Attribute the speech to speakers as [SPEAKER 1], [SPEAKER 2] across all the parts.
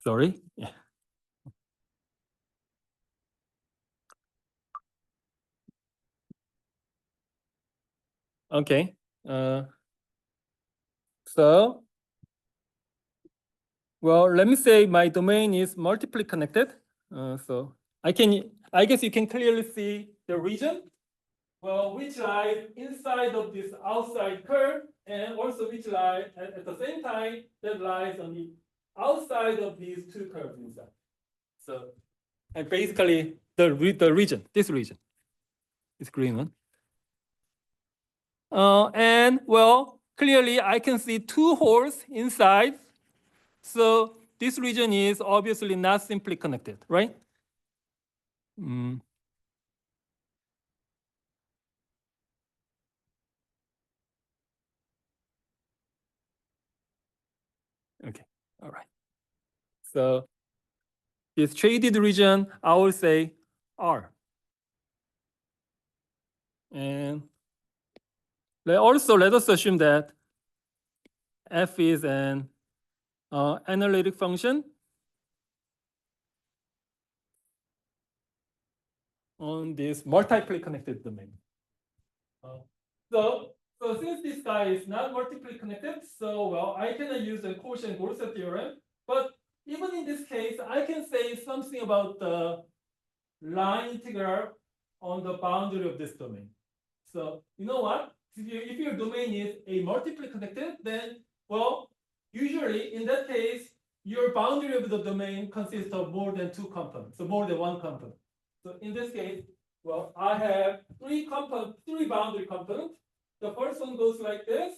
[SPEAKER 1] Sorry. Yeah. Okay. So, well, let me say my domain is multiply connected. So I guess you can clearly see the region. Well, which lies inside of this outside curve, and also which lies at the same time that lies on the outside of these two curves inside. So, and basically the region, this region, this green one. And well, clearly I can see two holes inside. So this region is obviously not simply connected, right? Okay, all right. So this shaded region, I will say R. And let us assume that f is an analytic function on this multiply connected domain. So since this guy is not multiply connected, so well, I cannot use the Cauchy-Gaussian theorem. But even in this case, I can say something about the line integral on the boundary of this domain. So you know what? If your domain is a multiply connected, then well, usually in that case, your boundary of the domain consists of more than two components, so more than one component. So in this case, well, I have three boundary components. The first one goes like this,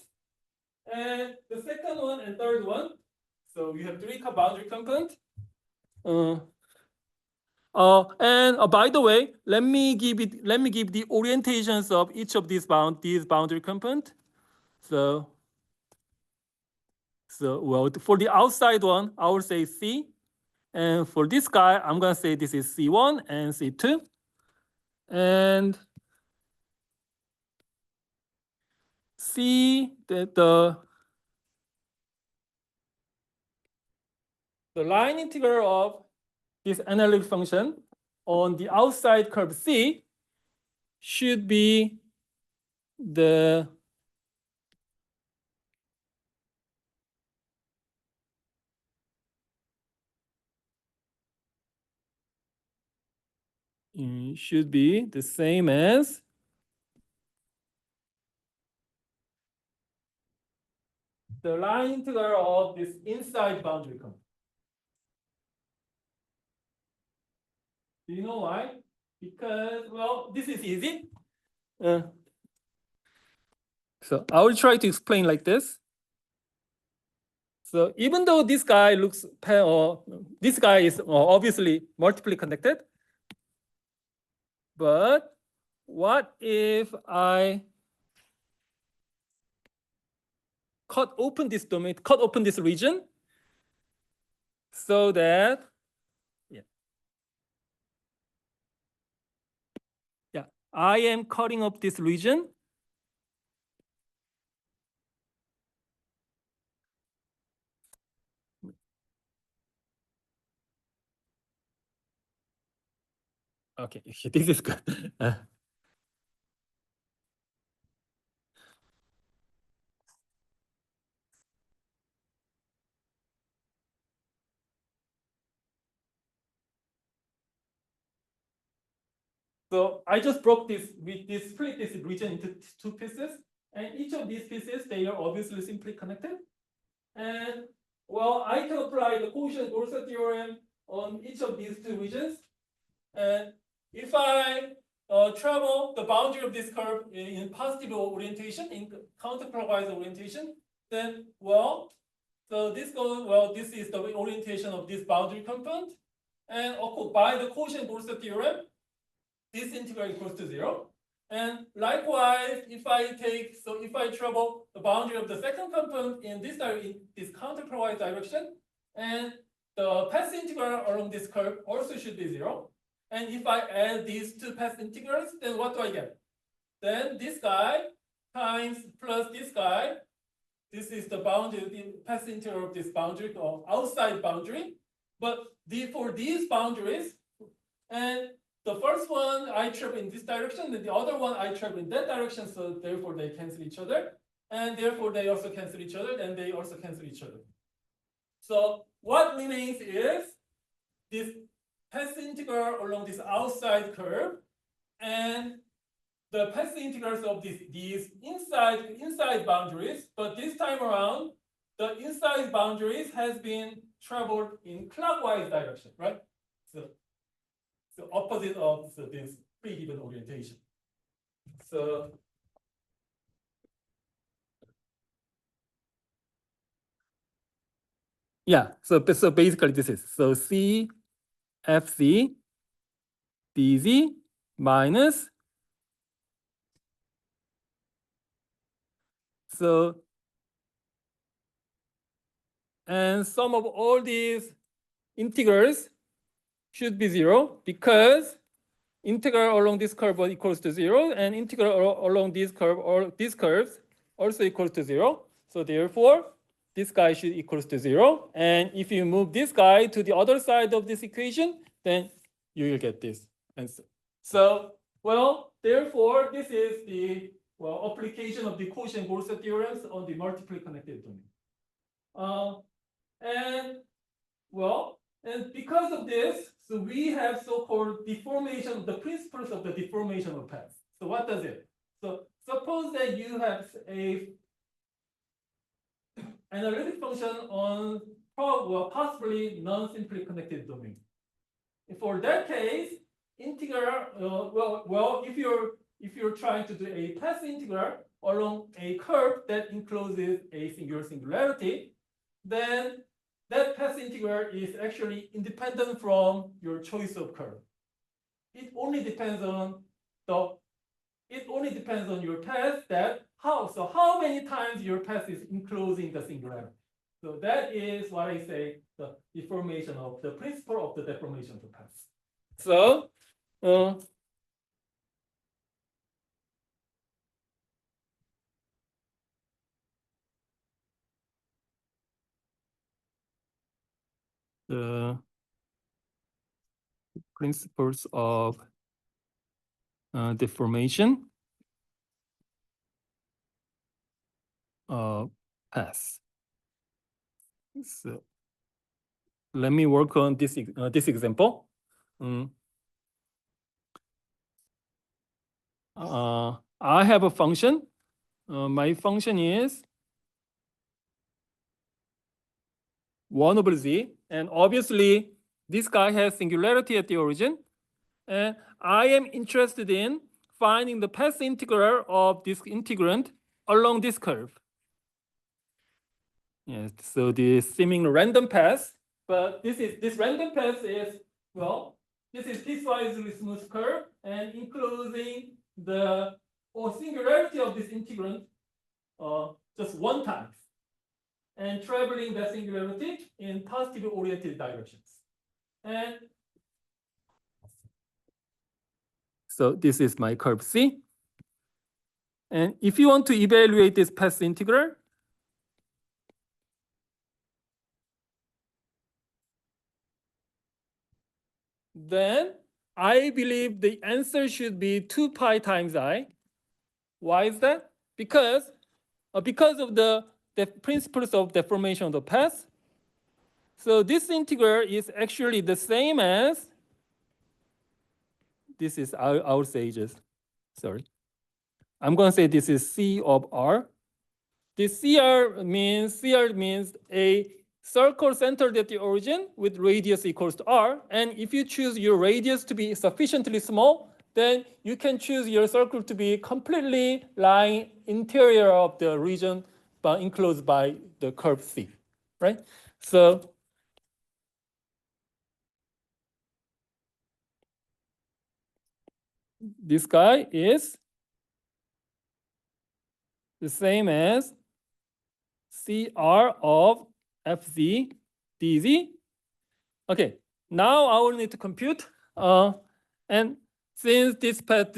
[SPEAKER 1] and the second one and third one. So you have three boundary components. And by the way, let me give the orientations of each of these boundary components. So well, for the outside one, I will say C, and for this guy, I'm gonna say this is C1 and C2, and C the line integral of this analytic function on the outside curve C should be the same as the line integral of this inside boundary component. Do you know why? Because, well, this is easy. So I will try to explain like this. So even though this guy this guy is obviously multiply connected, but what if I cut open this domain, cut open this region, so that I am cutting up this region. Okay, this is good. So I just broke split this region into two pieces, and each of these pieces, they are obviously simply connected. And well, I can apply the Cauchy-Gaussian theorem on each of these two regions. And if I travel the boundary of this curve in positive orientation, in counterclockwise orientation, then well, so this is the orientation of this boundary component. And of course, by the Cauchy-Gaussian theorem, this integral equals to 0. And likewise, if I travel the boundary of the second component in this counterclockwise direction, and the path integral along this curve also should be 0. And if I add these two path integrals, then what do I get? Then this guy times plus this guy. This is the boundary, the path integral of this boundary or outside boundary. But for these boundaries, and the first one I travel in this direction, and the other one I travel in that direction, so therefore they cancel each other, and therefore they also cancel each other, and they also cancel each other. So what remains is this path integral along this outside curve, and the path integrals of these inside boundaries, but this time around, the inside boundaries has been traveled in clockwise direction, right? So opposite of this pre-given orientation. So yeah, so basically this is C FC dz minus and sum of all these integrals should be 0 because integral along this curve equals to 0 and integral along this curve or these curves also equals to 0. So therefore, this guy should equals to 0. And if you move this guy to the other side of this equation, then you will get this answer. So, well, therefore, this is the application of the Cauchy-Gaussian theorems on the multiply connected domain. And because of this, so we have so-called deformation of the principles of the deformation of paths. So what does it? So suppose that you have a analytic function on possibly non-simply connected domain. For that case, integral, if you're trying to do a path integral along a curve that encloses a singularity, then that path integral is actually independent from your choice of curve. It only depends on your path how many times your path is enclosing the singularity. So that is what I say the deformation of the principle of the deformation of the path. So the principles of deformation of paths. So let me work on this example. I have a function. My function is 1 over z, and obviously this guy has singularity at the origin, and I am interested in finding the path integral of this integrand along this curve. Yes, so the seeming random path, but this random path is this is piecewise smooth curve and enclosing the singularity of this integrand just one time, and traveling that singularity in positively oriented directions. And so this is my curve C. And if you want to evaluate this path integral, then I believe the answer should be 2 pi times I. Why is that? Because of the principles of deformation of the path. So this integral is actually the same as this is I would say just sorry. I'm going to say this is C of R. This CR means a circle centered at the origin with radius equals to R. And if you choose your radius to be sufficiently small, then you can choose your circle to be completely lying interior of the region but enclosed by the curve C, right? So this guy is the same as CR of FZ dz. Okay, now I will need to compute. And since this path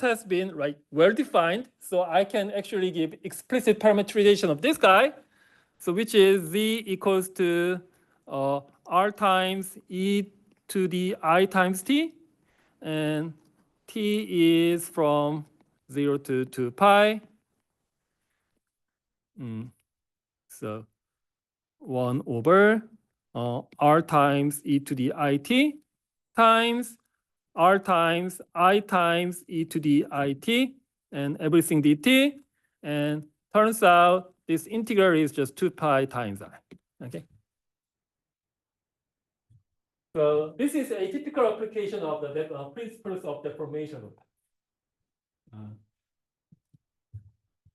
[SPEAKER 1] has been well defined, so I can actually give explicit parameterization of this guy. So which is z equals to r times e to the I times t, and t is from 0 to 2 pi. So 1 over r times e to the it times r times I times e to the it, and everything dt. And turns out this integral is just 2 pi times I. Okay. So this is a typical application of the principles of deformation.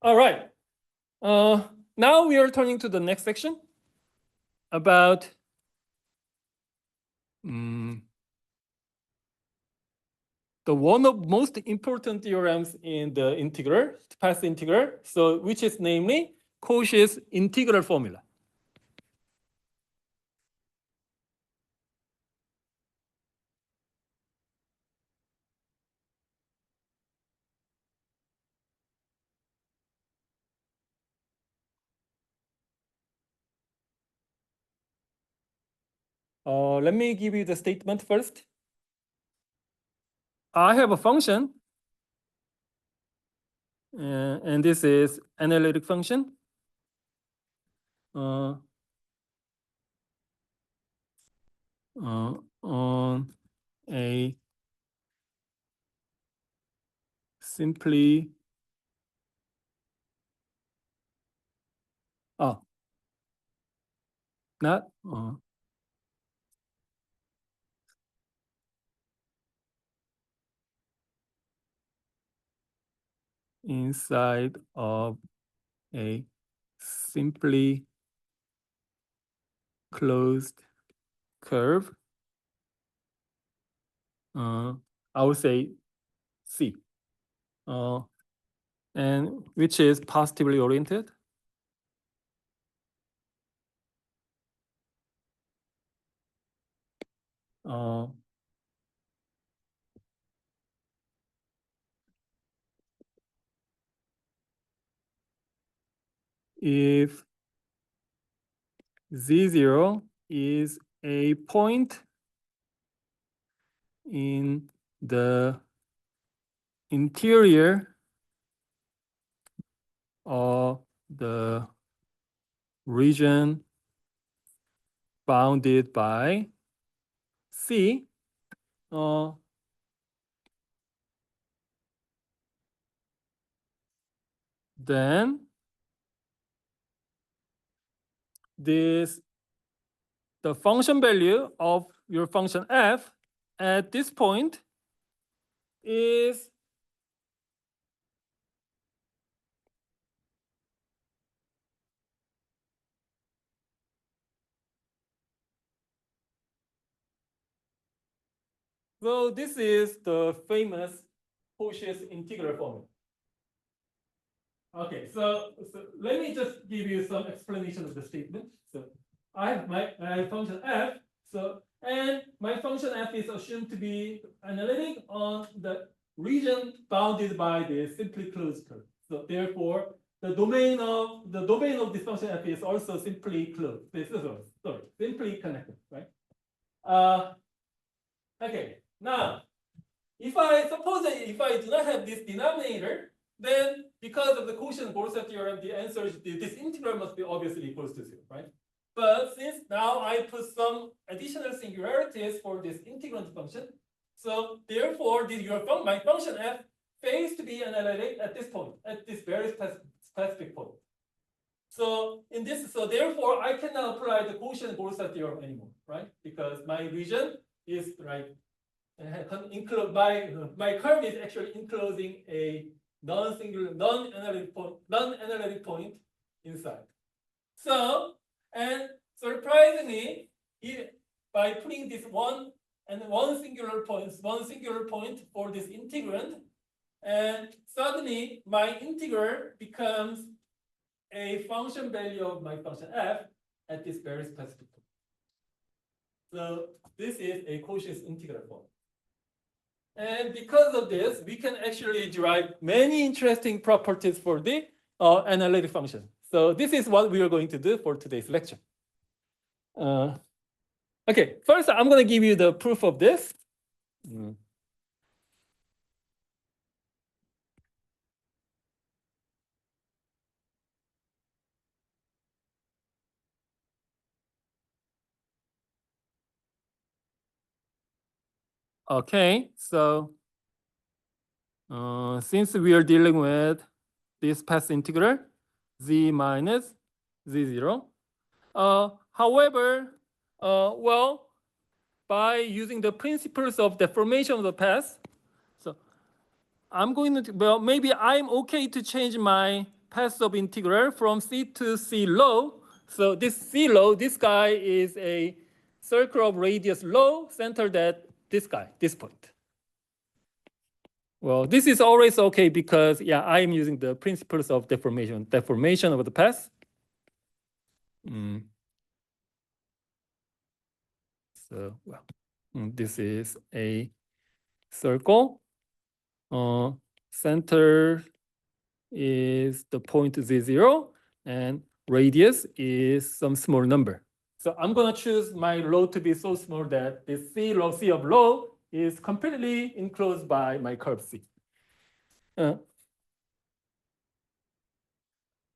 [SPEAKER 1] All right. Now we are turning to the next section about the one of most important theorems in the integral, path integral, so which is namely Cauchy's integral formula. Let me give you the statement first. I have a function, and this is analytic function. On a simply not inside of a simply closed curve. I would say C, and which is positively oriented. If Z0 is a point in the interior of the region bounded by C, then the function value of your function f at this point is so this is the famous Cauchy's integral formula. Okay, so let me just give you some explanation of the statement. So I have my function f. So and my function f is assumed to be analytic on the region bounded by the simply closed curve. So therefore, the domain of this function f is also simply closed. Sorry, simply connected, right? Okay. Now, if I do not have this denominator, then because of the Cauchy-Borset theorem, the answer is this integral must be obviously equals to 0, right? But since now I put some additional singularities for this integrand function, so therefore my function f fails to be analytic at this point, at this very specific point. So therefore I cannot apply the Cauchy-Borset theorem anymore, right? Because my region is right. My curve is actually enclosing a non-analytic point inside. So, and surprisingly, by putting this one singular point for this integrand, and suddenly my integral becomes a function value of my function f at this very specific point. So this is a Cauchy's integral form. And because of this, we can actually derive many interesting properties for the analytic function. So this is what we are going to do for today's lecture. Okay, first I'm going to give you the proof of this. Okay, so since we are dealing with this path integral, z minus z0. However, well, by using the principles of deformation of the path, so I'm going to, well, maybe I'm okay to change my path of integral from C to C low. So this C low, this guy is a circle of radius low centered at this guy, this point. Well, this is always okay because, yeah, I'm using the principles of deformation of the path. So, well, this is a circle. Center is the point z0, and radius is some small number. So I'm going to choose my low to be so small that this C of low is completely enclosed by my curve C.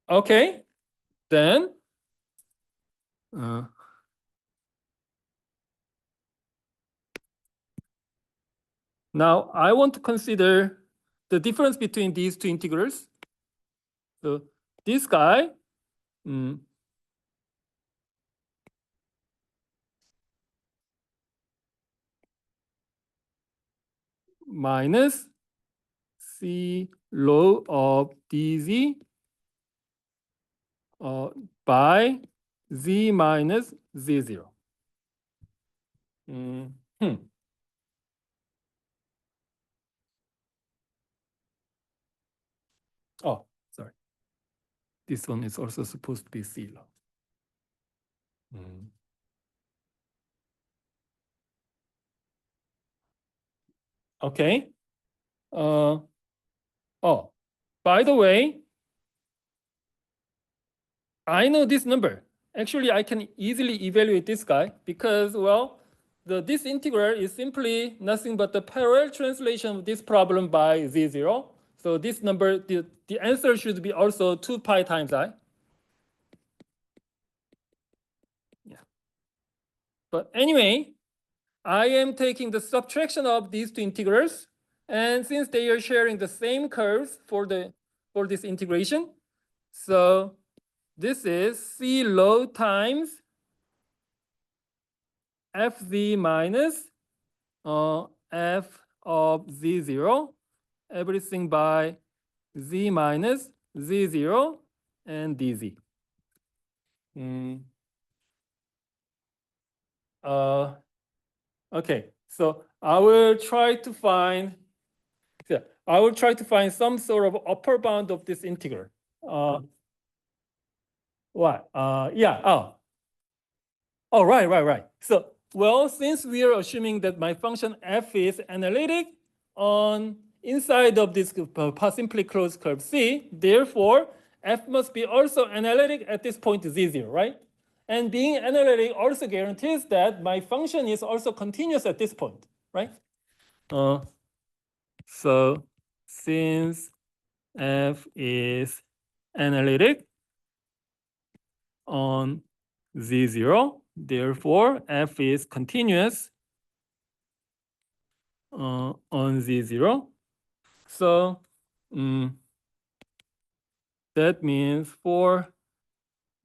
[SPEAKER 1] Okay, then now I want to consider the difference between these two integrals. So this guy, minus C low of dz by z minus z0. Oh, sorry. This one is also supposed to be C low. Okay. Oh, by the way, I know this number. Actually, I can easily evaluate this guy because, well, this integral is simply nothing but the parallel translation of this problem by z0. So this number, the answer should be also 2 pi times I. Yeah. But anyway, I am taking the subtraction of these two integrals. And since they are sharing the same curves for this integration, so this is C low times fz minus f of z0, everything by z minus z0 and dz. Okay, so I will try to find some sort of upper bound of this integral. What? Yeah. Oh, right. So, well, since we are assuming that my function f is analytic on inside of this simply closed curve C, therefore, f must be also analytic at this point z0, right? And being analytic also guarantees that my function is also continuous at this point, right? So since f is analytic on z0, therefore f is continuous on z0. So that means for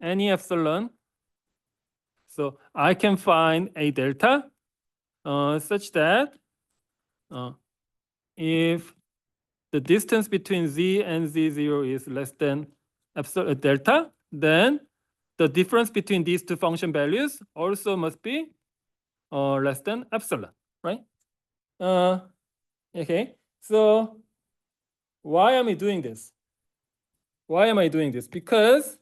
[SPEAKER 1] any epsilon, so I can find a delta such that if the distance between z and z0 is less than epsilon delta, then the difference between these two function values also must be less than epsilon, right? Okay, so why am I doing this? Because,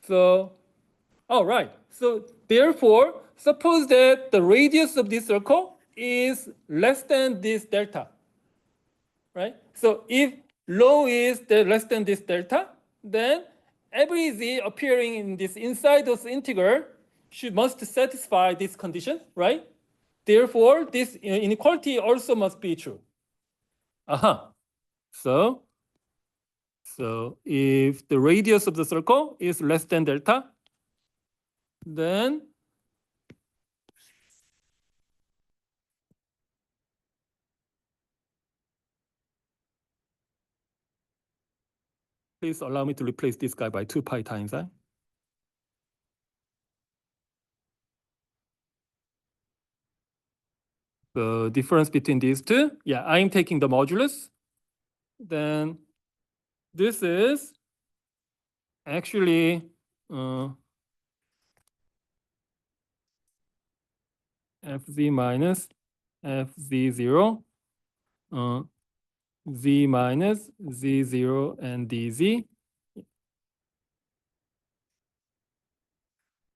[SPEAKER 1] so, right. So therefore, suppose that the radius of this circle is less than this delta, right? So if low is less than this delta, then every z appearing in this inside of the integral must satisfy this condition, right? Therefore, this inequality also must be true. So if the radius of the circle is less than delta, then please allow me to replace this guy by 2 pi times I. The difference between these two, yeah, I'm taking the modulus. Then this is actually fz minus fz0, z minus z0 and dz.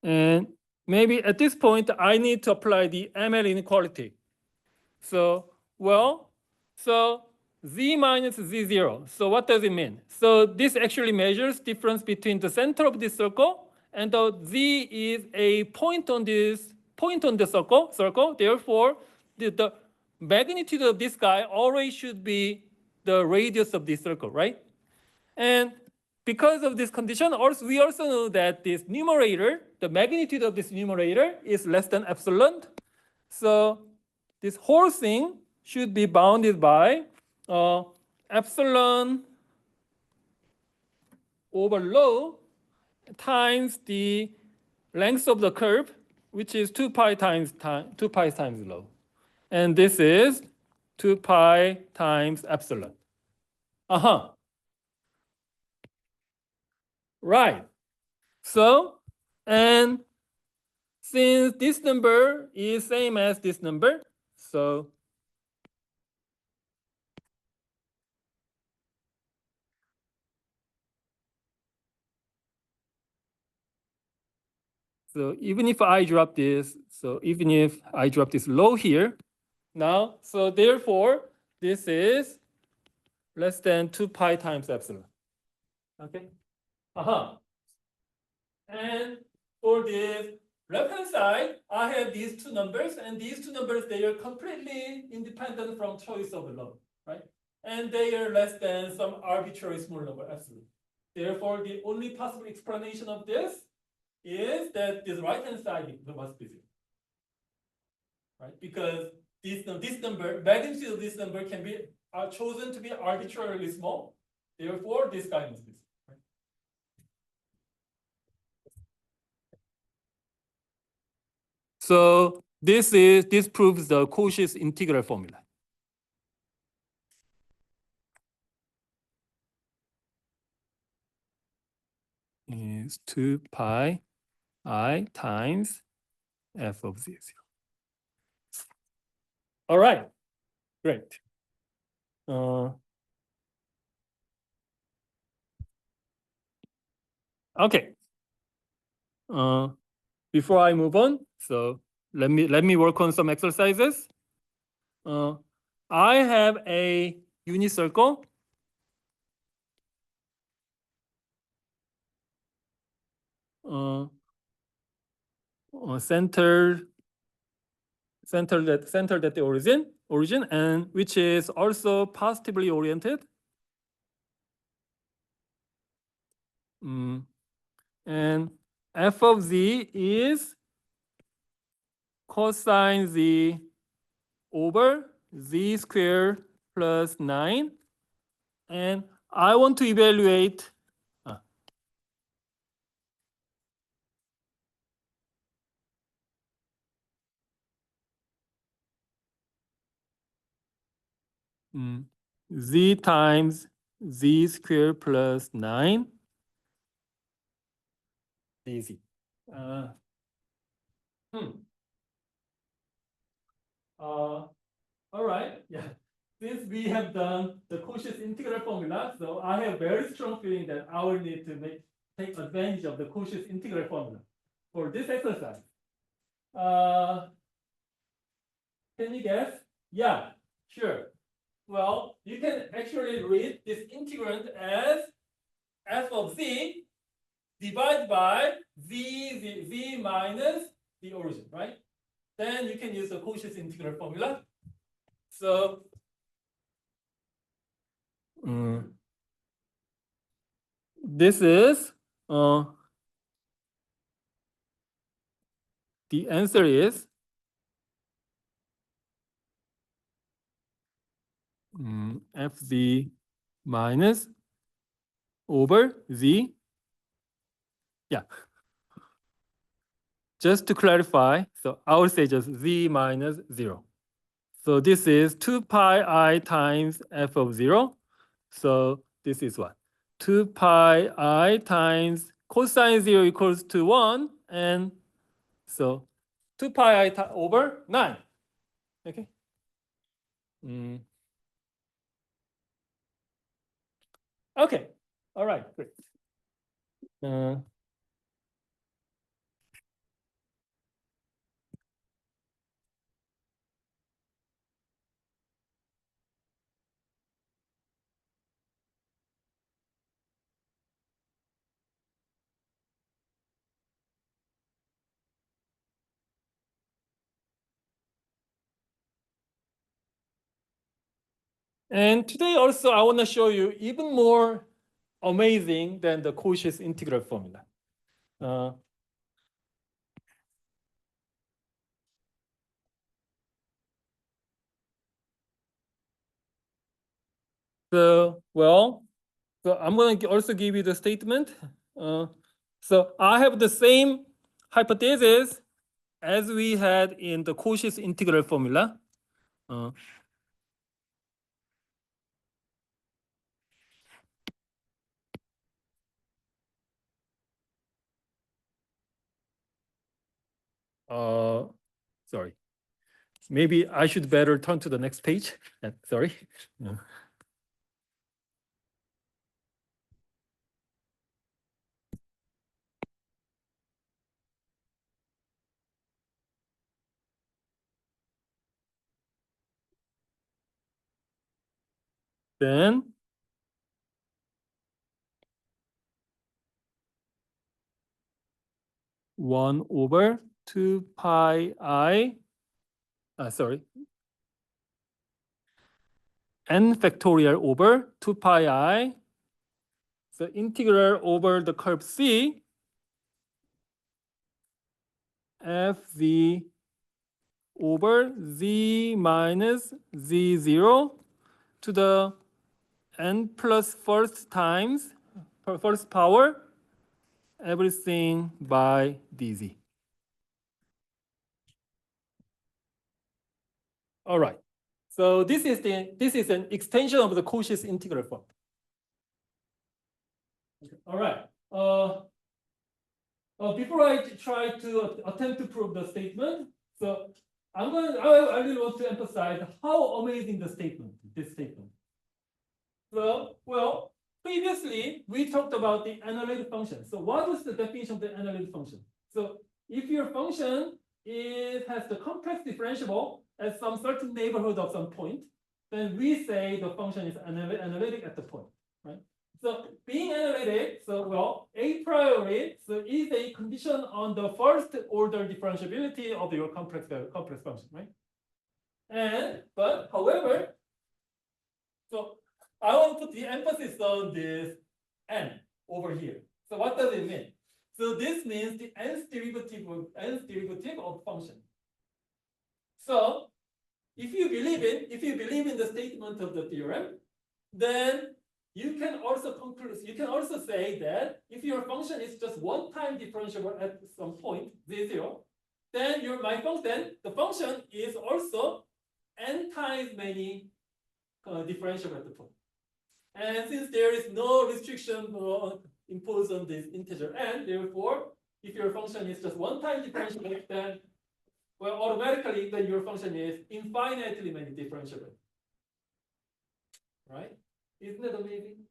[SPEAKER 1] And maybe at this point, I need to apply the ML inequality. So z minus z0. So what does it mean? So this actually measures difference between the center of this circle, and the z is a point on the circle. Therefore, the magnitude of this guy always should be the radius of this circle, right? And because of this condition, also we also know that this numerator, the magnitude of this numerator is less than epsilon. So this whole thing should be bounded by epsilon over rho times the length of the curve, which is 2 pi times rho. And this is 2 pi times epsilon. Right. So, and since this number is same as this number, so even if I drop this, low here, now, so therefore, this is less than 2 pi times epsilon. Okay. And for this left-hand side, I have these two numbers, and these two numbers, they are completely independent from choice of low, right? And they are less than some arbitrary small number, epsilon. Therefore, the only possible explanation of this is that this right-hand side must be zero, right? Because this number, magnitude of this number can be chosen to be arbitrarily small. Therefore, this guy must be zero. So this proves the Cauchy's integral formula. Is 2 pi I times f of z0. All right, great. Okay. Before I move on, so let me work on some exercises. I have a unit circle. Centered at the origin, and which is also positively oriented. And f of z is cosine z over z squared plus 9. And I want to evaluate z times z squared plus 9 dz. All right, yeah. Since we have done the Cauchy's integral formula, so I have very strong feeling that I will need to take advantage of the Cauchy's integral formula for this exercise. Can you guess? Yeah, sure. Well, you can actually read this integrand as f of z divided by z minus the origin, right? Then you can use the Cauchy's integral formula. So this is the answer is fz minus over z. Yeah. Just to clarify, so I will say just z minus 0. So this is 2 pi I times f of 0. So this is what? 2 pi I times cosine 0 equals to 1. And so 2 pi I over 9. Okay. Okay. All right. Great. And today also I want to show you even more amazing than the Cauchy's integral formula. So I'm going to also give you the statement. So I have the same hypothesis as we had in the Cauchy's integral formula. Sorry. Maybe I should better turn to the next page. Sorry. Then 1 over 2 pi I, n factorial over 2 pi I. So integral over the curve C, fz over z minus z0 to the n plus first times, first power, everything by dz. All right. So this is an extension of the Cauchy's integral form. All right. Before I try to attempt to prove the statement, so I really want to emphasize how amazing this statement. So, well, previously we talked about the analytic function. So what is the definition of the analytic function? So if your function has the complex differentiable at some certain neighborhood of some point, then we say the function is analytic at the point, right? So being analytic, so well, a priori, so is a condition on the first order differentiability of your complex function, right? But however, so I want to put the emphasis on this n over here. So what does it mean? So this means the nth derivative of function. So if you believe in the statement of the theorem, then you can also say that if your function is just one-time differentiable at some point, z0, then the function is also n times many differentiable at the point. And since there is no restriction imposed on this integer n, therefore, if your function is just one-time differentiable, then automatically then your function is infinitely many differentiable. Right? Isn't that amazing?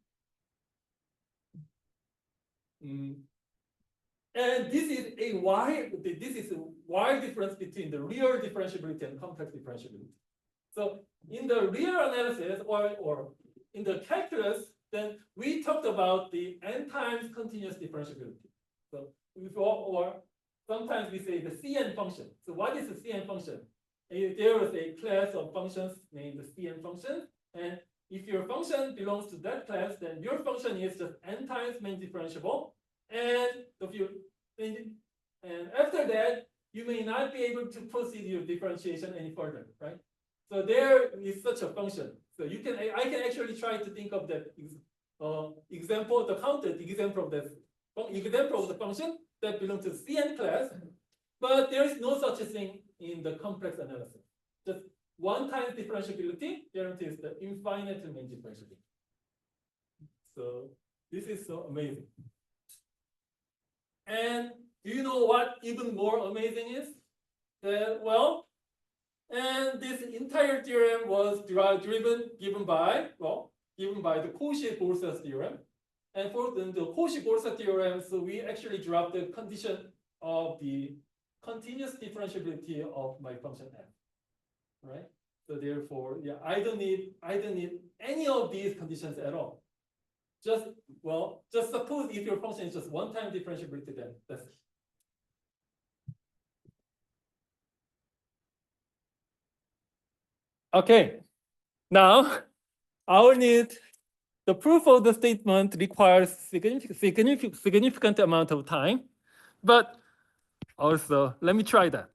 [SPEAKER 1] And this is a wide difference between the real differentiability and complex differentiability. So in the real analysis or in the calculus, then we talked about the n times continuous differentiability. So or sometimes we say the Cn function. So what is the Cn function? There is a class of functions named the Cn function, and if your function belongs to that class, then your function is just n times main differentiable, and after that, you may not be able to proceed your differentiation any further, right? So there is such a function. So I can actually try to think of that example, the counted example of the function that belongs to Cn class, but there is no such thing in the complex analysis. Just one-time differentiability guarantees the infinite main differentiability. So this is so amazing. And do you know what even more amazing is? And this entire theorem was given by the Cauchy-Borsa theorem. And for the Cauchy-Borsa theorem, so we actually dropped the condition of the continuous differentiability of my function f, right? So therefore, yeah, I don't need any of these conditions at all. Just suppose if your function is just one-time differentiability, then that's it. Okay, now the proof of the statement requires significant amount of time, but also let me try that.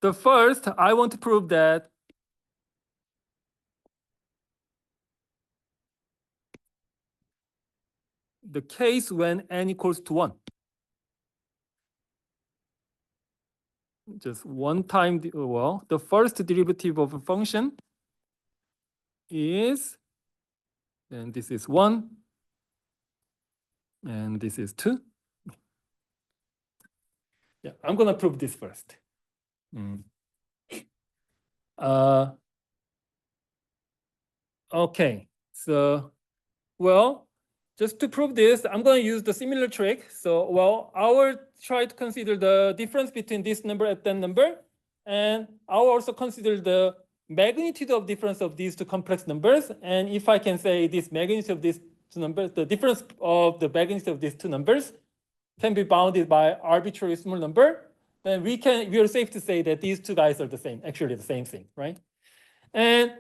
[SPEAKER 1] The first, I want to prove that the case when n equals to 1. Just one time, the first derivative of a function is, and this is 1, and this is 2. Yeah, I'm gonna prove this first. Okay, so, just to prove this, I'm going to use the similar trick. So, I will try to consider the difference between this number and that number. And I will also consider the magnitude of difference of these two complex numbers. And if I can say this magnitude of these two numbers, the difference of the magnitude of these two numbers can be bounded by arbitrary small number, then we are safe to say that these two guys are the same, actually the same thing, right? And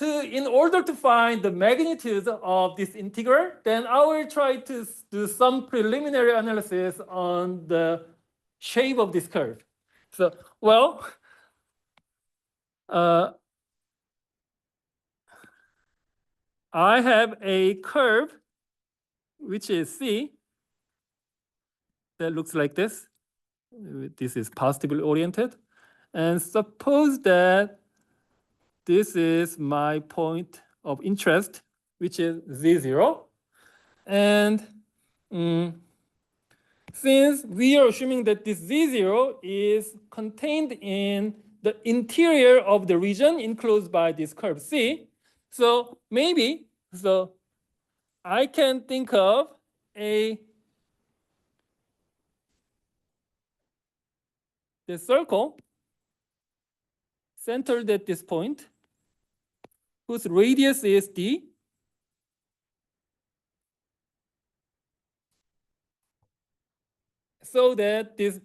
[SPEAKER 1] in order to find the magnitude of this integral, then I will try to do some preliminary analysis on the shape of this curve. So, I have a curve which is C that looks like this. This is positively oriented. And suppose that this is my point of interest, which is Z0. And since we are assuming that this Z0 is contained in the interior of the region enclosed by this curve C, so maybe, I can think of the circle centered at this point, whose radius is D. So that this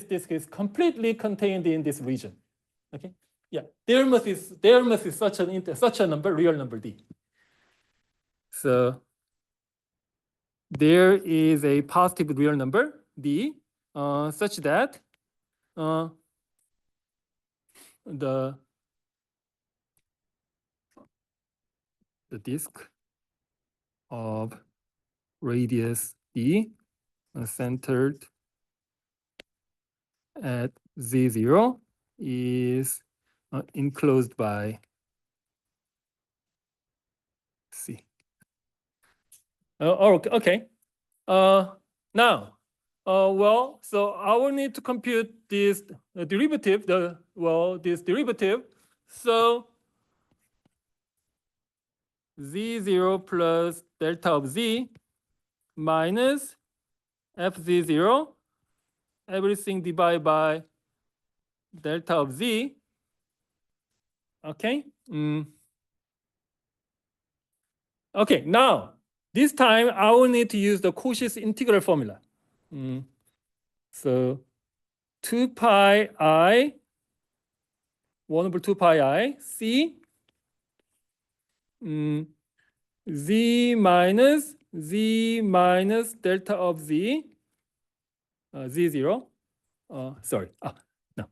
[SPEAKER 1] disk is completely contained in this region. Okay. Yeah, there must be such a number, real number D. So there is a positive real number D, such that the disk of radius D centered at Z0 is enclosed by C. Okay. Now, so I will need to compute this derivative. This derivative. So Z0 plus delta of Z minus FZ0, everything divided by delta of Z. Okay. Okay, now this time I will need to use the Cauchy's integral formula. So 2 pi I 1 over 2 pi I C Z minus delta of Z Z0. Sorry. No,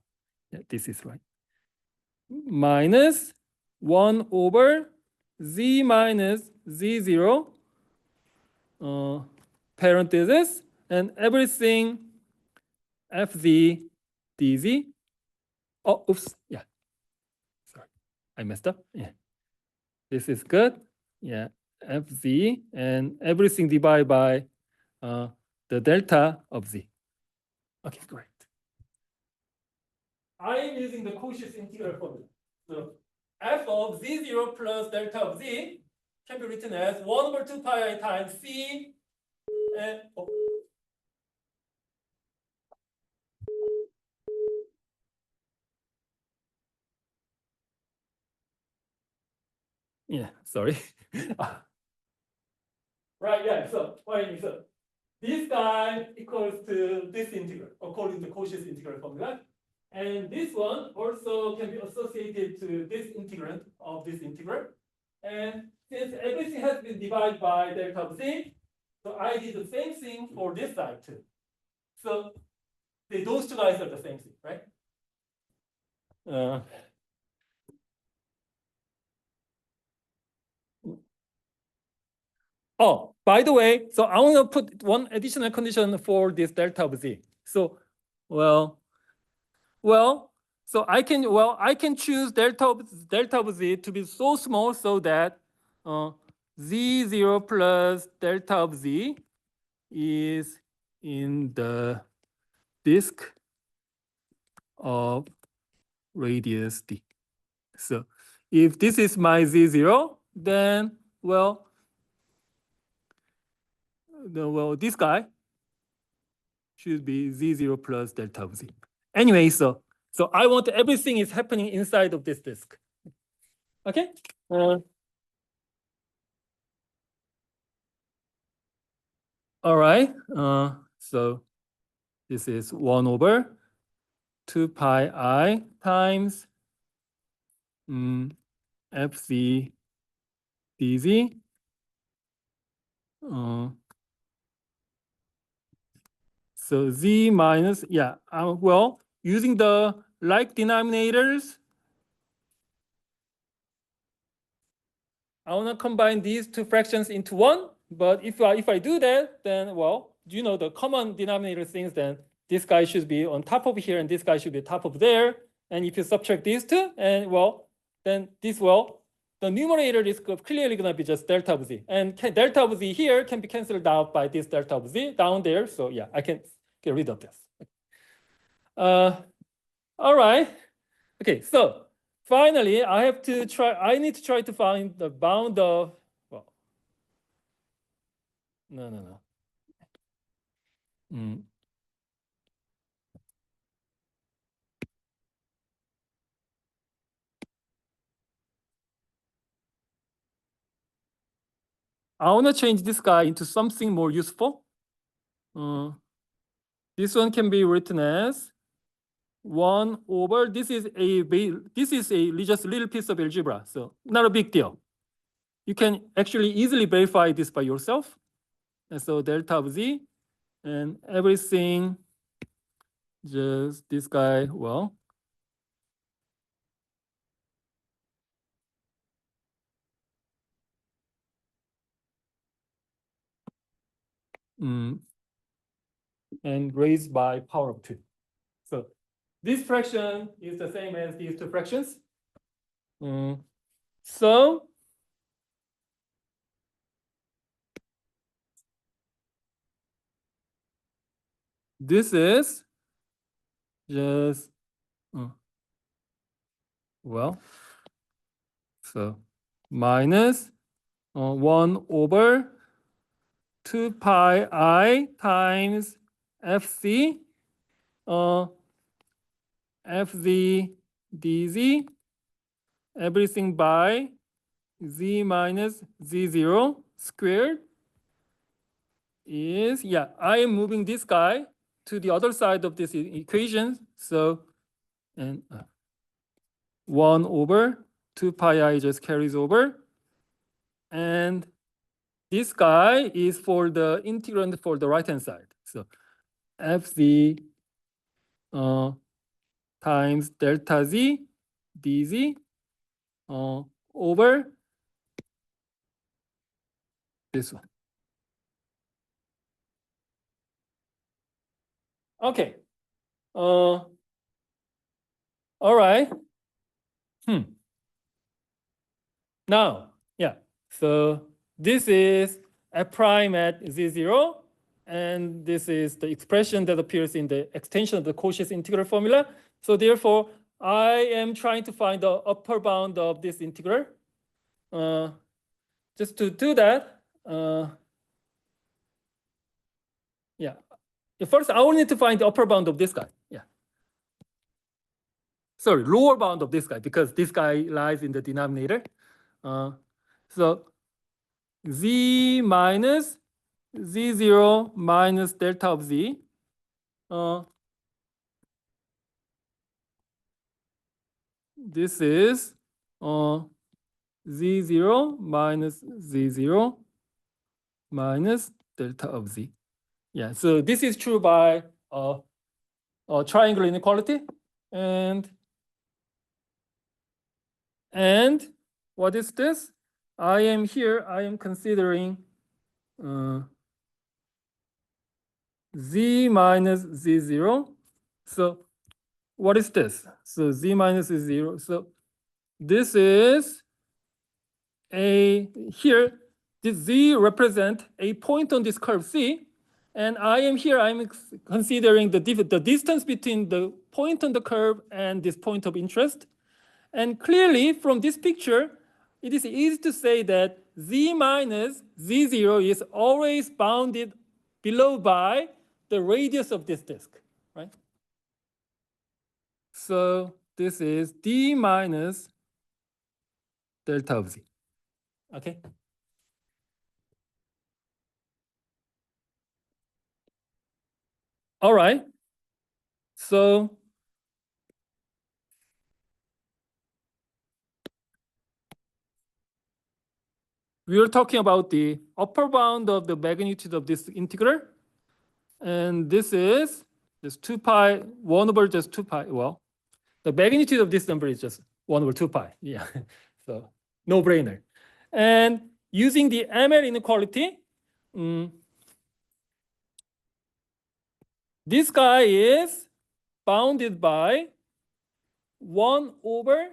[SPEAKER 1] yeah, this is right. Minus 1 over Z minus Z0 parenthesis and everything FZ DZ. Oh, oops. Yeah. Sorry. I messed up. Yeah. This is good. Yeah. FZ and everything divided by the delta of Z. Okay, great. I am using the Cauchy's integral formula. So f of Z0 plus delta of Z can be written as 1 over 2 pi I times C and yeah, sorry. Right, yeah, so this guy equals to this integral according to Cauchy's integral formula. And this one also can be associated to this integrand of this integral. And since everything has been divided by delta of Z, so I did the same thing for this side too. So those two guys are the same thing, right? Oh, by the way, so I want to put one additional condition for this delta of Z. So, so I can choose delta of Z to be so small so that Z0 plus delta of Z is in the disk of radius D. So if this is my Z0, then this guy should be Z0 plus delta of Z. Anyway, so I want everything is happening inside of this disk. Okay. All right. So this is 1 over 2 pi I times FC dz. So Z minus, yeah, using the like denominators, I want to combine these two fractions into one. But if I do that, then, the common denominator things, then this guy should be on top of here and this guy should be top of there. And if you subtract these two, and then the numerator is clearly going to be just delta of Z. And delta of Z here can be canceled out by this delta of Z down there. So yeah, I can get rid of this. All right. Okay, so finally, I need to try to find the bound of, no. I want to change this guy into something more useful. This one can be written as 1 over, this is just a little piece of algebra, so not a big deal. You can actually easily verify this by yourself. And so delta of Z and everything, just this guy, and raised by power of 2. So this fraction is the same as these two fractions. So this is just, so minus 1 over 2 pi I times FC FZ dz, everything by z minus z0 squared is, yeah, I am moving this guy to the other side of this equation. So, and 1 over 2 pi I just carries over. And this guy is for the integrand for the right hand side. So fz times delta z dz over this one. Okay. All right. Now, yeah. So this is f prime at z0, and this is the expression that appears in the extension of the Cauchy's integral formula. So therefore, I am trying to find the upper bound of this integral. Just to do that, yeah. First, I will need to find the upper bound of this guy. Yeah. Sorry, lower bound of this guy, because this guy lies in the denominator. So z minus z0 minus delta of z. This is z0 minus z0 minus delta of z. Yeah, so this is true by triangle inequality. And what is this? I am considering z minus z0. So what is this? So z minus z0. So this is here, this z represent a point on this curve C. And I'm considering the distance between the point on the curve and this point of interest. And clearly from this picture, it is easy to say that z minus z0 is always bounded below by the radius of this disk, right? So this is d minus delta of z, okay? All right, so we are talking about the upper bound of the magnitude of this integral. And this is just 2 pi, 1 over just 2 pi. Well, the magnitude of this number is just 1 over 2 pi. Yeah, so no brainer. And using the ML inequality, this guy is bounded by 1 over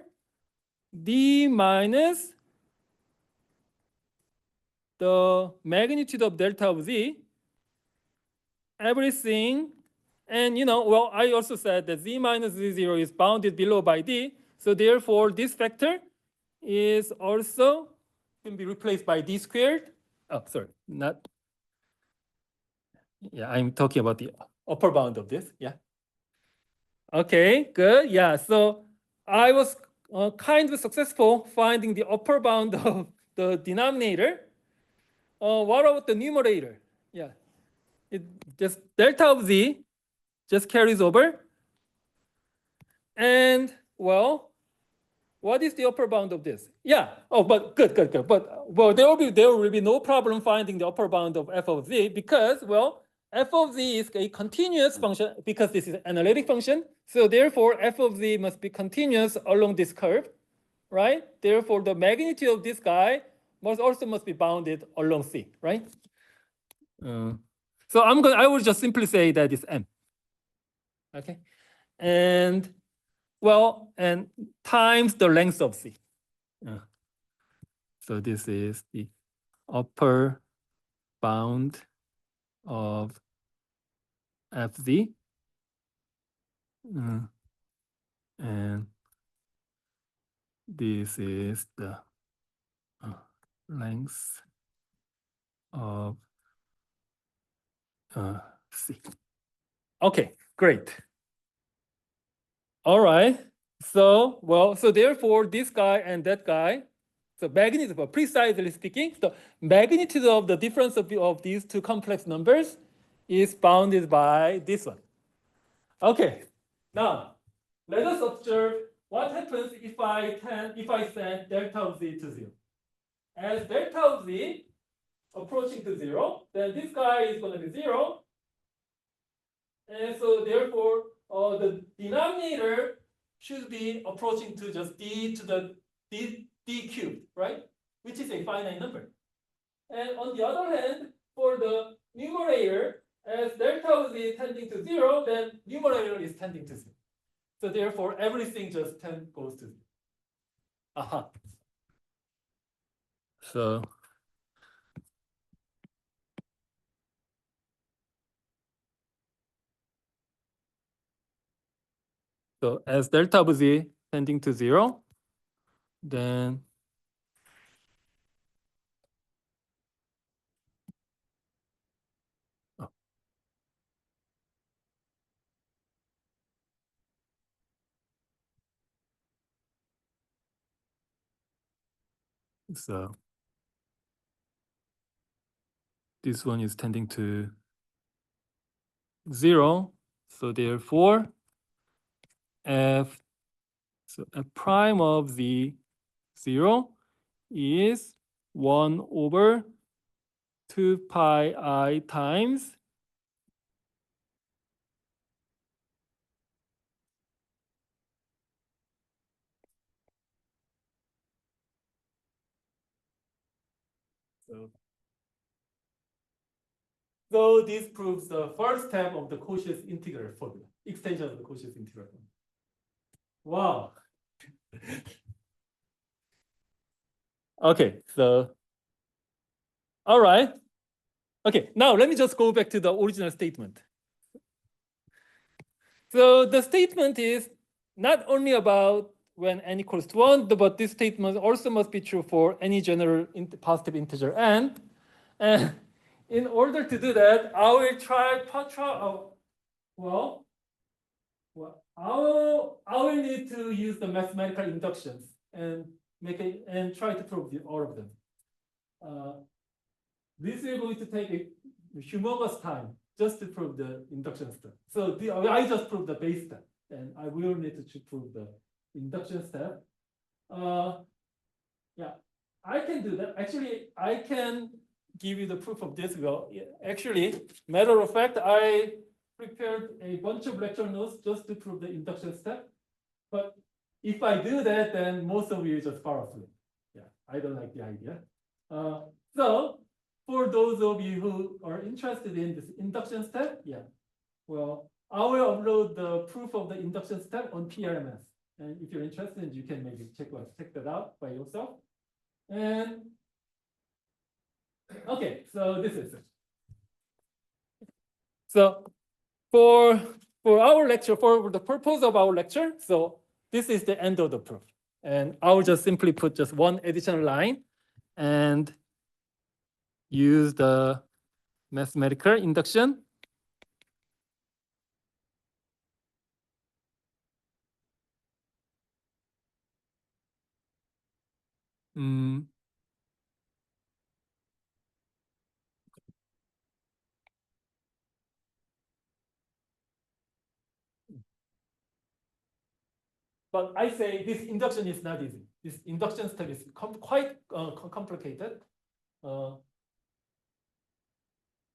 [SPEAKER 1] d minus the magnitude of delta of z, everything. And well, I also said that z minus z0 is bounded below by d. So therefore, this factor is also can be replaced by d squared. Oh, sorry, not. Yeah, I'm talking about the upper bound of this. Yeah. Okay, good. Yeah, so I was kind of successful finding the upper bound of the denominator. What about the numerator? Yeah, it just delta of z just carries over. And well, what is the upper bound of this? Yeah. Oh, but good. But well, there will be no problem finding the upper bound of f of z because f of z is a continuous function because this is an analytic function. So therefore, f of z must be continuous along this curve, right? Therefore, the magnitude of this guy must be bounded along C, right? So I will just simply say that it's M. Okay, and and times the length of C. So this is the upper bound of Fz. And this is the length of C. Okay, great. All right. So, so therefore, this guy and that guy, So magnitude, but precisely speaking, the magnitude of the difference of these two complex numbers is bounded by this one. Okay, now let us observe what happens if I set delta of z to 0. As delta of z approaching to 0, then this guy is going to be 0. And so therefore, the denominator should be approaching to just d to the d cubed, right? Which is a finite number. And on the other hand, for the numerator, as delta of z tending to 0, then numerator is tending to 0. So therefore, everything just goes to 0. Aha. So as delta of z tending to 0, then so this one is tending to 0. So therefore, f prime of the 0 is 1 over 2 pi I times so this proves the first step of the Cauchy's integral formula, extension of the Cauchy's integral formula. Wow. Okay, so all right. Okay, now let me just go back to the original statement. So the statement is not only about when n equals to 1, but this statement also must be true for any general positive integer n. And in order to do that, I will I will need to use the mathematical inductions and try to prove all of them. This is going to take a humongous time just to prove the induction step. So I just proved the base step, and I will need to prove the induction step. Yeah, I can do that. Actually, I can give you the proof of this. Well, actually, matter of fact, I prepared a bunch of lecture notes just to prove the induction step. But if I do that, then most of you just far asleep. Yeah, I don't like the idea. So for those of you who are interested in this induction step, yeah, well, I will upload the proof of the induction step on PRMS. And if you're interested, you can maybe check that out by yourself. And okay, so this is it. So for our lecture, for the purpose of our lecture, so this is the end of the proof. And I'll just simply put just one additional line and use the mathematical induction. But I say this induction is not easy. This induction step is quite complicated.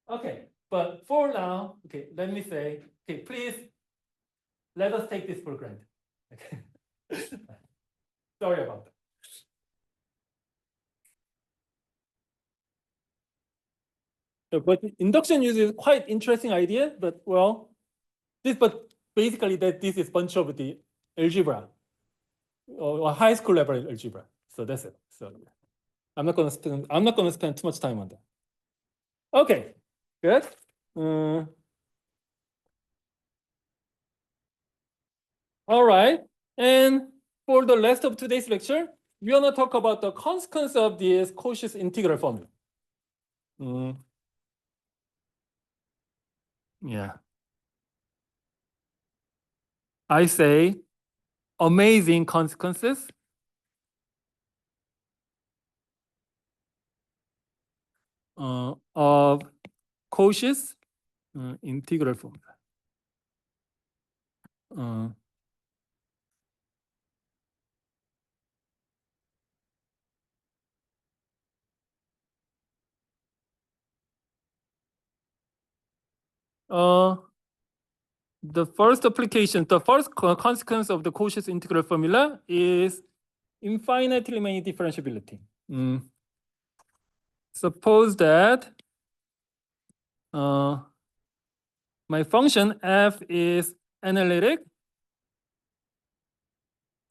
[SPEAKER 1] Okay, but for now, okay, let me say, okay, please let us take this for granted. Okay. Sorry about that. So, but induction uses quite interesting idea, but well, but basically this is bunch of the algebra or high school level algebra. So that's it. So I'm not gonna spend too much time on that. Okay, good. All right, and for the rest of today's lecture, we're gonna talk about the consequence of this Cauchy's integral formula. Yeah. I say amazing consequences of Cauchy's integral formula. The first application, the first consequence of the Cauchy's integral formula is infinitely many differentiability. Suppose that my function f is analytic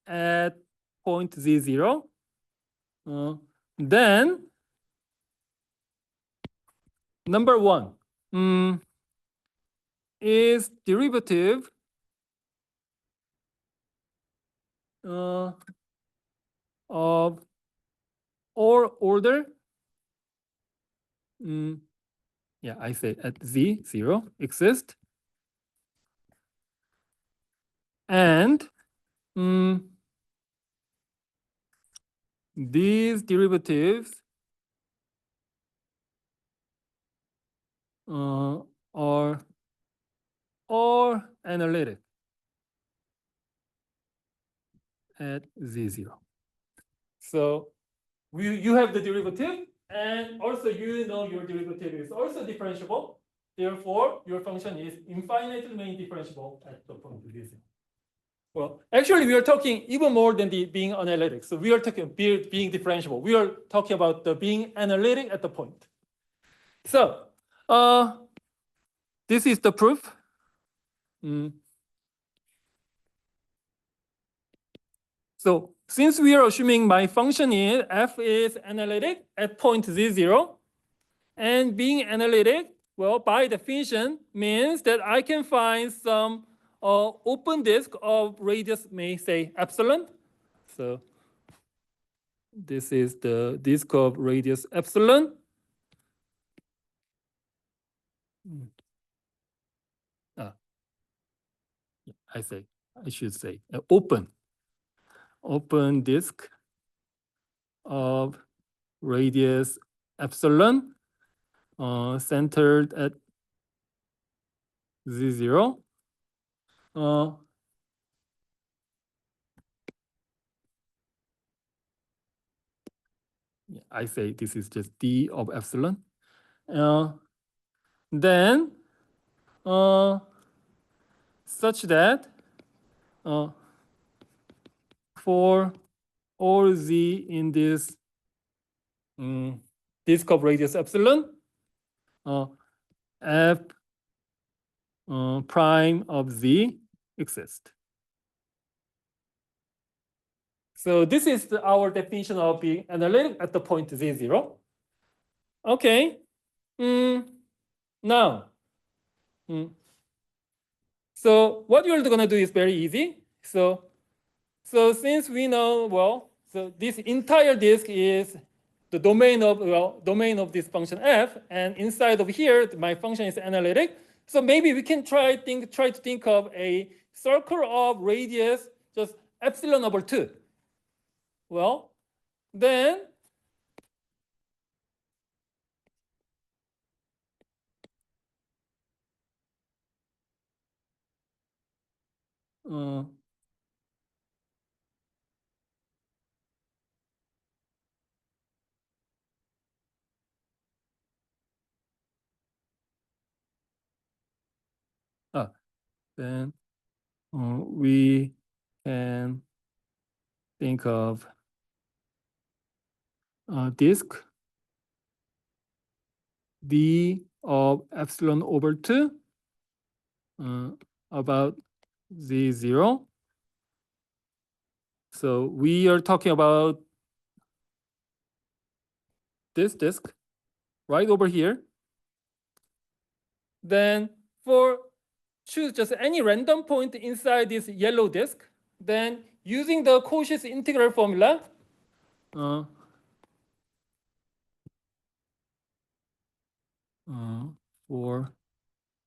[SPEAKER 1] at point z0. Then number one is derivative of all order. Yeah, I say at z0 exist. And these derivatives are all analytic at z0. So you have the derivative, and also you know your derivative is also differentiable. Therefore, your function is infinitely many differentiable at the point of z0. Well, actually, we are talking even more than the being analytic. So we are talking being differentiable. We are talking about the being analytic at the point. So this is the proof. So since we are assuming my function is f is analytic at point z0, and being analytic, well, by definition, means that I can find some open disk of radius, may say epsilon. So this is the disk of radius epsilon. I should say open disk of radius epsilon centered at z0. I say this is just d of epsilon. Then such that for all z in this disk of radius epsilon, f prime of z exists. So this is our definition of being analytic at the point z0. Okay. Now, so what you're going to do is very easy. So since we know, well, so this entire disk is the domain of this function f, and inside of here, my function is analytic. So maybe we can try to think of a circle of radius just epsilon over 2. Well, then then we can think of disk d of epsilon over 2 about z0. So we are talking about this disk right over here. Then choose just any random point inside this yellow disk. Then using the Cauchy's integral formula, for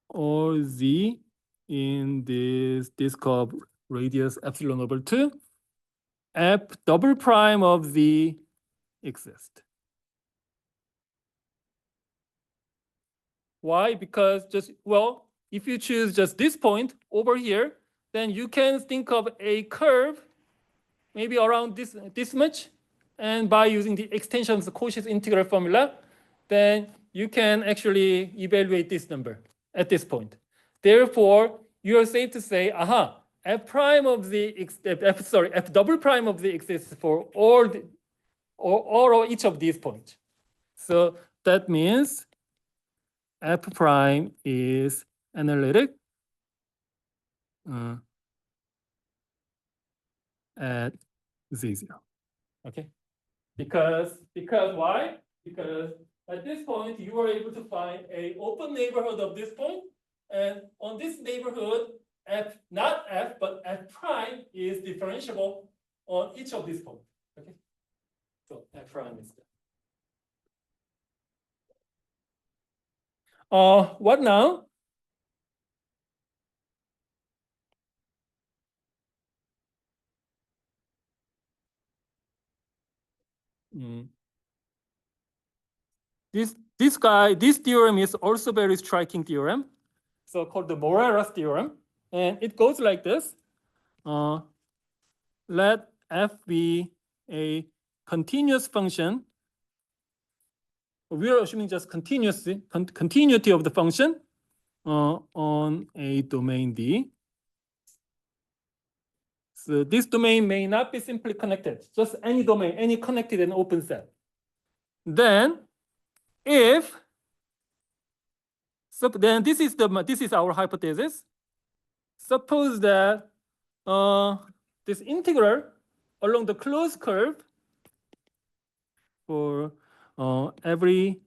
[SPEAKER 1] all z in this disk of radius epsilon over 2, f double prime of z exists. Why? Because if you choose just this point over here, then you can think of a curve maybe around this much. And by using the extension of the Cauchy's integral formula, then you can actually evaluate this number at this point. Therefore, you are safe to say, f prime of the f double prime of the exists for all or each of these points. So that means f prime is analytic at z0. Okay, because why? Because at this point you are able to find a open neighborhood of this point, and on this neighborhood, not f but f prime is differentiable on each of these points. Okay, so f prime is that. What now? This theorem is also very striking theorem, so called the Morera's theorem, and it goes like this: let f be a continuous function. We are assuming just continuity of the function on a domain D. So this domain may not be simply connected, just any domain, any connected and open set. Then, then this is our hypothesis. Suppose that this integral along the closed curve for every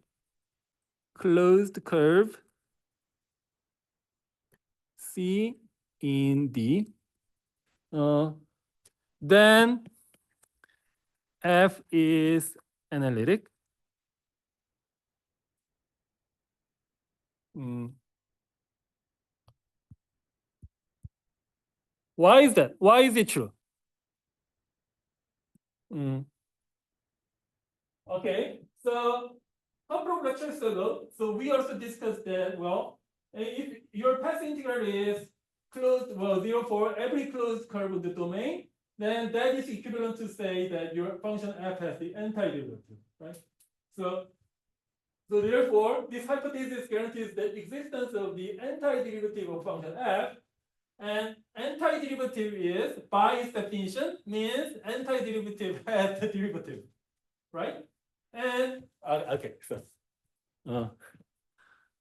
[SPEAKER 1] closed curve C in D, then f is analytic. Why is that? Why is it true? Okay, so a couple of lectures ago, so we also discussed that, if your path integral is closed, 0 for every closed curve of the domain, then that is equivalent to say that your function f has the antiderivative, right? So therefore, this hypothesis guarantees the existence of the antiderivative of function f, and antiderivative is, by its definition, means antiderivative has the derivative, right? And okay,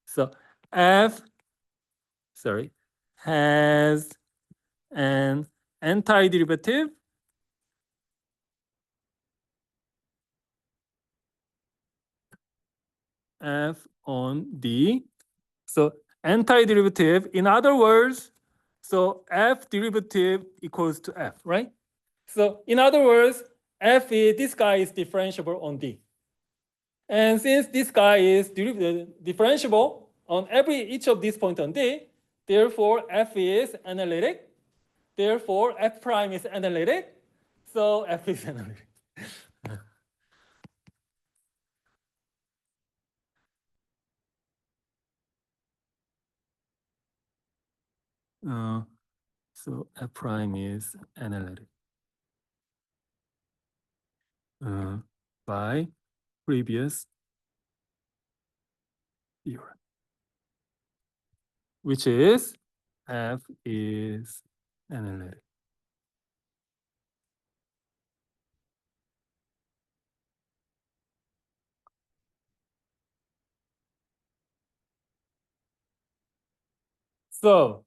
[SPEAKER 1] so f has an antiderivative f on D. So antiderivative, in other words, so f derivative equals to f, right? So in other words, this guy is differentiable on D. And since this guy is differentiable on each of these points on D, therefore f is analytic. Therefore f prime is analytic. So f is analytic. So f prime is analytic by previous theorem, which is f is analytic. So,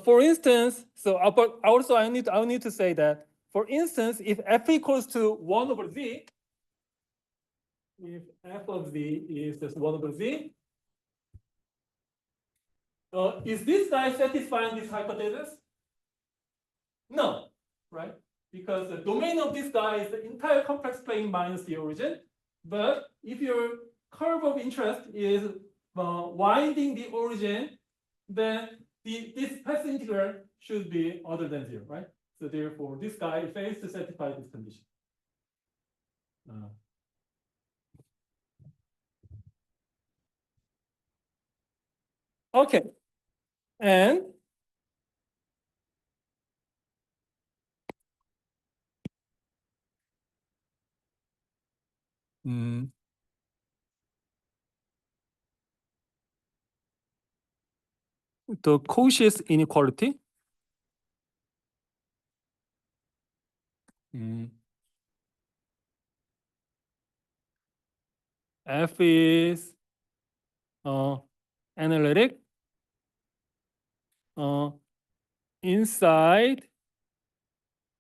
[SPEAKER 1] for instance, but also I need to say that, for instance, if f equals to 1 over z, if f of z is just 1 over z, is this guy satisfying this hypothesis? No, right? Because the domain of this guy is the entire complex plane minus the origin. But if your curve of interest is winding the origin, then this path integral should be other than 0, right? So therefore, this guy fails to satisfy this condition. Okay, and the Cauchy inequality. F is analytic inside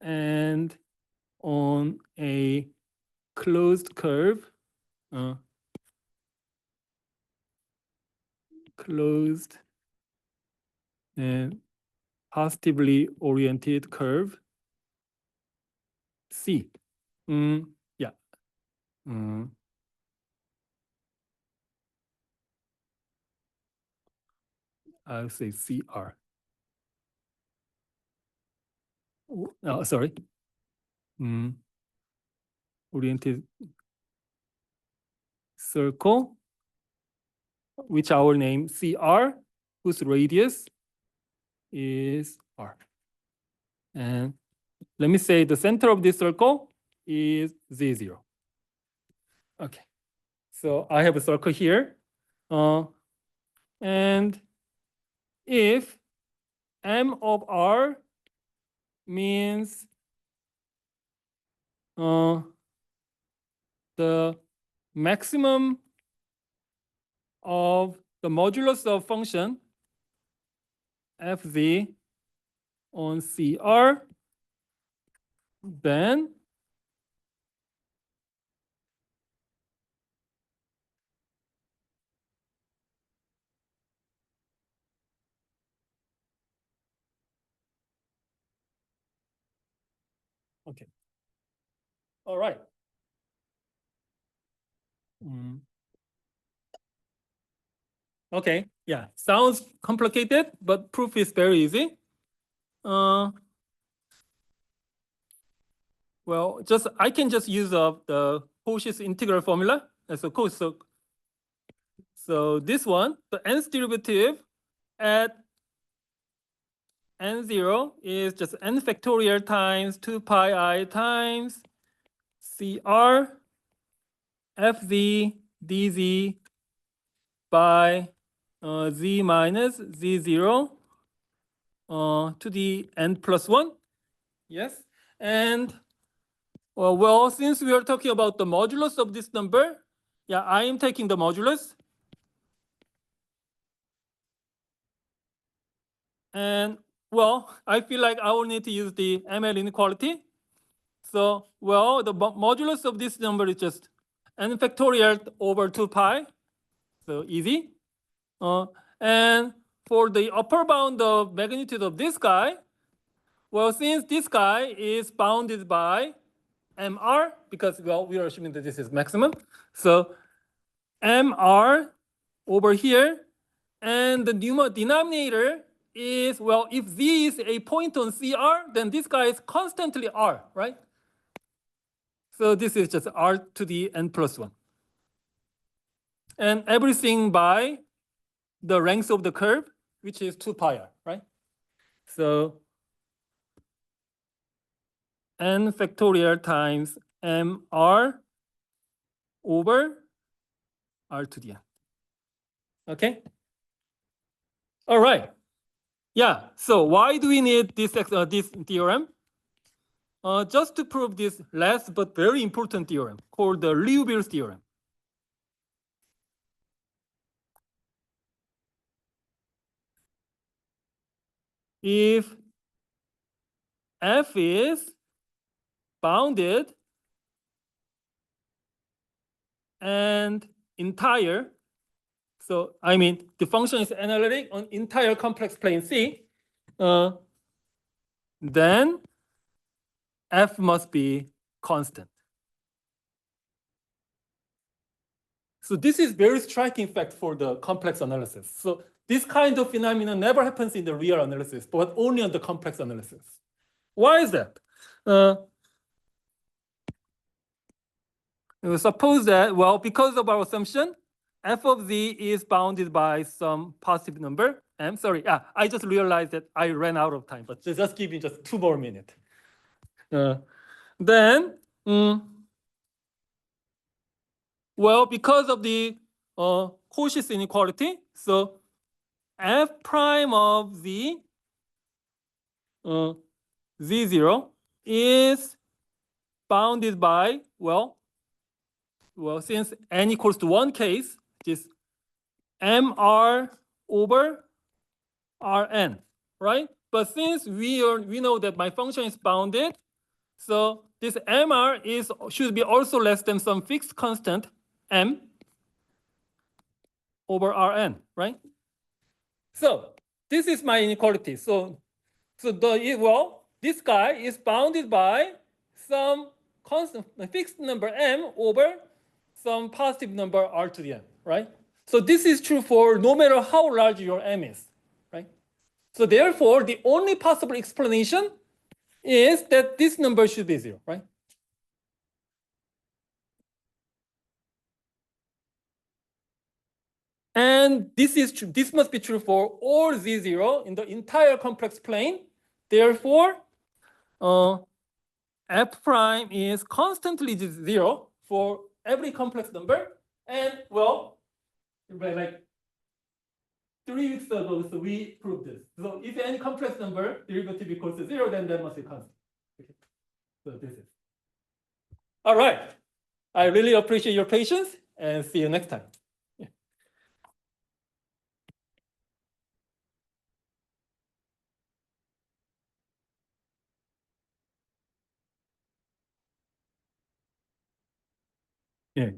[SPEAKER 1] and on a closed curve, closed and positively oriented curve C. Yeah. I'll say CR. Oh, sorry. Oriented circle, which I will name CR, whose radius is R. And let me say the center of this circle is Z0. Okay. So I have a circle here. And if M of R means the maximum of the modulus of function Fz on CR, then okay. All right. Okay, yeah, sounds complicated, but proof is very easy. Well, I can just use the Cauchy's integral formula as a cos. So this one, the nth derivative at n0 is just n factorial times 2 pi I times CR Fz dz by z minus z0 to the n plus 1. Yes, and well, since we are talking about the modulus of this number, yeah, I am taking the modulus. And well, I feel like I will need to use the ML inequality. So, well, the modulus of this number is just n factorial over 2 pi. So easy. And for the upper bound of magnitude of this guy, well, since this guy is bounded by MR, because, well, we are assuming that this is maximum. So MR over here, and the denominator is, well, if Z is a point on CR, then this guy is constantly R, right? So this is just R to the n plus 1. And everything by the length of the curve, which is 2 pi R, right? So n factorial times MR over R to the n. Okay? All right. Yeah, so why do we need this theorem? Just to prove this last but very important theorem called the Liouville's theorem. If f is bounded and entire, so I mean the function is analytic on entire complex plane C, then f must be constant. So this is very striking fact for the complex analysis. So this kind of phenomenon never happens in the real analysis, but only on the complex analysis. Why is that? Suppose that, well, because of our assumption, f of z is bounded by some positive number. I'm sorry, I just realized that I ran out of time, but just give me just 2 more minutes. Then, well, because of the Cauchy's inequality, so f prime of z, z0 is bounded by, well, since n equals to 1 case, this mr over rn, right? But since we know that my function is bounded, so this mr should be also less than some fixed constant m over rn, right? So this is my inequality. So this guy is bounded by some constant fixed number m over some positive number r to the n, right? So this is true for no matter how large your m is, right? So therefore, the only possible explanation is that this number should be 0, right? And this is true. This must be true for all z0 in the entire complex plane. Therefore, f prime is constantly 0 for every complex number. And well, like 3 weeks ago, so we proved this. So if any complex number derivative equals to 0, then that must be constant. Okay. So this is. All right. I really appreciate your patience and see you next time. Yeah.